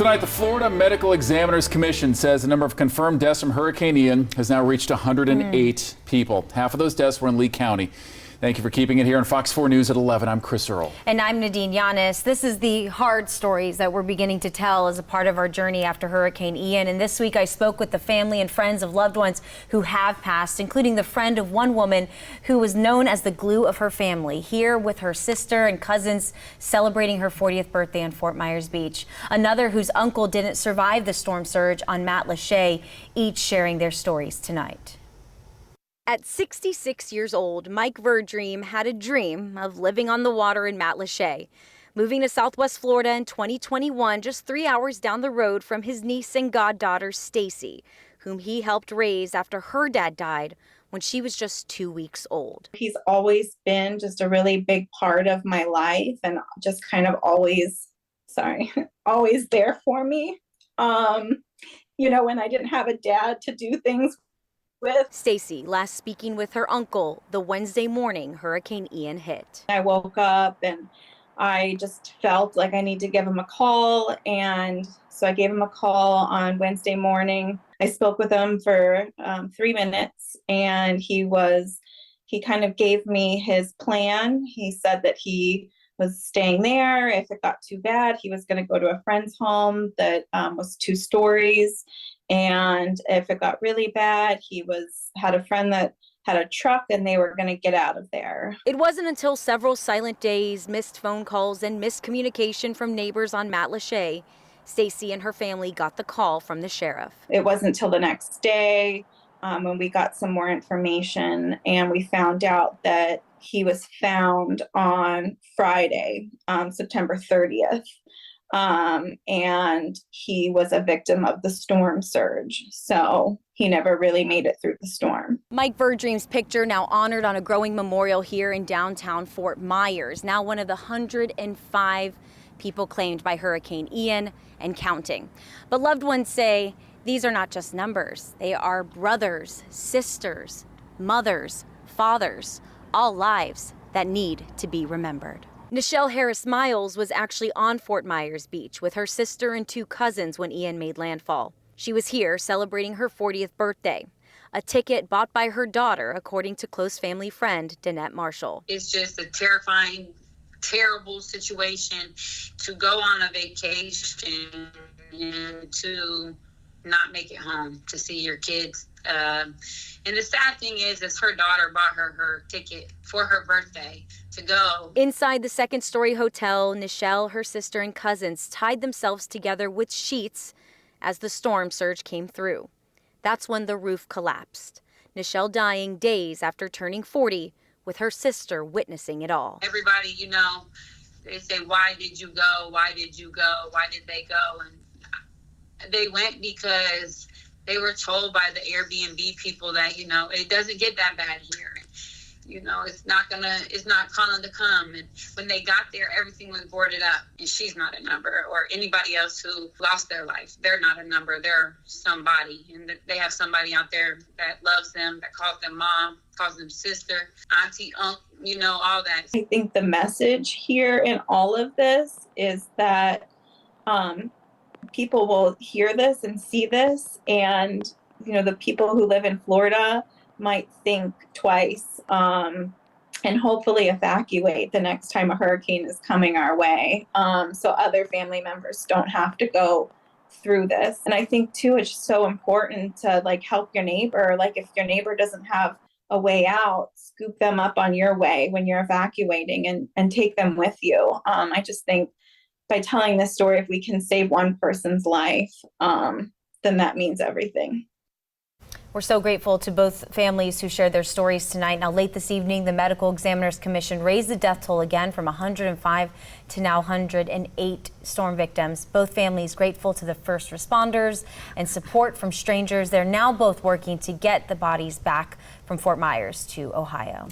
Tonight, the Florida Medical Examiners Commission says the number of confirmed deaths from Hurricane Ian has now reached 108 people. Half of those deaths were in Lee County. Thank you for keeping it here on Fox 4 News at 11. I'm Chris Earl. And I'm Nadine Yanis. This is the hard stories that we're beginning to tell as a part of our journey after Hurricane Ian. And this week I spoke with the family and friends of loved ones who have passed, including the friend of one woman who was known as the glue of her family, here with her sister and cousins celebrating her 40th birthday on Fort Myers Beach. Another whose uncle didn't survive the storm surge on Matlacha, each sharing their stories tonight. At 66 years old, Mike Verdream had a dream of living on the water in Matlacha. Moving to Southwest Florida in 2021, just 3 hours down the road from his niece and goddaughter, Stacy, whom he helped raise after her dad died when she was just 2 weeks old. He's always been just a really big part of my life and just kind of always there for me. When I didn't have a dad to do things with. Stacy last speaking with her uncle the Wednesday morning Hurricane Ian hit. I woke up and I just felt like I need to give him a call, and so I gave him a call on Wednesday morning. I spoke with him for 3 minutes, and he kind of gave me his plan. He said that he was staying there. If it got too bad, he was going to go to a friend's home that was 2 stories. And if it got really bad, he had a friend that had a truck and they were going to get out of there. It wasn't until several silent days, missed phone calls, and miscommunication from neighbors on Matlacha, Stacy and her family got the call from the sheriff. It wasn't until the next day when we got some more information, and we found out that he was found on Friday, September 30th. And he was a victim of the storm surge, so he never really made it through the storm. Mike Verdream's picture now honored on a growing memorial here in downtown Fort Myers, now one of the 105 people claimed by Hurricane Ian and counting. But loved ones say these are not just numbers. They are brothers, sisters, mothers, fathers, all lives that need to be remembered. Nichelle Harris-Miles was actually on Fort Myers Beach with her sister and 2 cousins when Ian made landfall. She was here celebrating her 40th birthday, a ticket bought by her daughter, according to close family friend Danette Marshall. It's just a terrifying, terrible situation to go on a vacation and to not make it home to see your kids. And the sad thing is her daughter bought her ticket for her birthday to go. Inside the second-story hotel, Nichelle, her sister, and cousins tied themselves together with sheets as the storm surge came through. That's when the roof collapsed. Nichelle dying days after turning 40, with her sister witnessing it all. Everybody, they say, why did you go? Why did you go? Why did they go? And they went because they were told by the Airbnb people that, it doesn't get that bad here. It's not calling to come. And when they got there, everything was boarded up. And she's not a number, or anybody else who lost their life. They're not a number. They're somebody. And they have somebody out there that loves them, that calls them mom, calls them sister, auntie, uncle, all that. I think the message here in all of this is that people will hear this and see this, and the people who live in Florida might think twice and hopefully evacuate the next time a hurricane is coming our way, so other family members don't have to go through this. And I think too, it's so important to help your neighbor. If your neighbor doesn't have a way out, scoop them up on your way when you're evacuating and take them with you. I just think by telling this story, if we can save one person's life, then that means everything. We're so grateful to both families who shared their stories tonight. Now, late this evening, the Medical Examiners Commission raised the death toll again from 105 to now 108 storm victims. Both families grateful to the first responders and support from strangers. They're now both working to get the bodies back from Fort Myers to Ohio.